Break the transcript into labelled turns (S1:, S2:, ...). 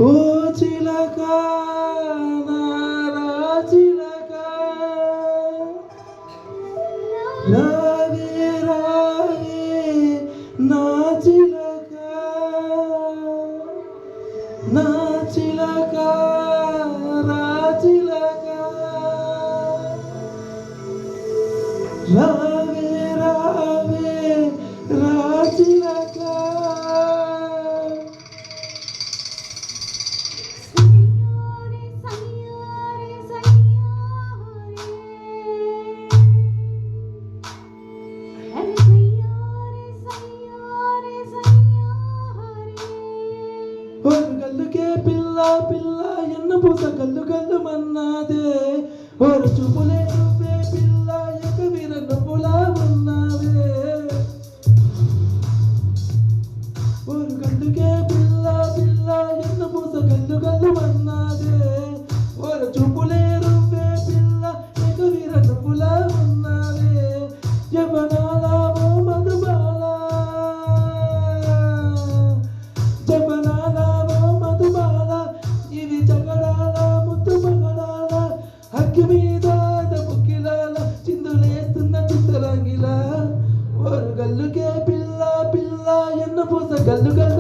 S1: ఓ చిలక నారా చిలక రావే రావే నా చిలక నా చిలక రా చిలక రావే రావే రా చిలక ஒரு கல்லுக்கே பில்லா பில்லா என்ன பூச கல்லு கல்லு மன்னாதே ஒரு చూపులే నువ్వే పిల్ల ఎక్క వీర నువ్వులా ఉన్నావే ஒரு கல்லுக்கே பில்லா பில்லா என்ன பூస కల్లు కల్లు మన్నాదే ஒரு చూపులే నువ్వే పిల్ల ఎక్క వీర నువ్వులా ఉన్నావే యవనాల ఓ మధుబాల జపనాల ఇది జగడాల ముద్దు మగడాల అగ్గి మీద బుక్కిలాల చిందులేస్తున్న చిత్తరంగిలా ஒரு గల్లుకే పిల్ల పిల్ల ఎన్న పూస గల్లు గల్లు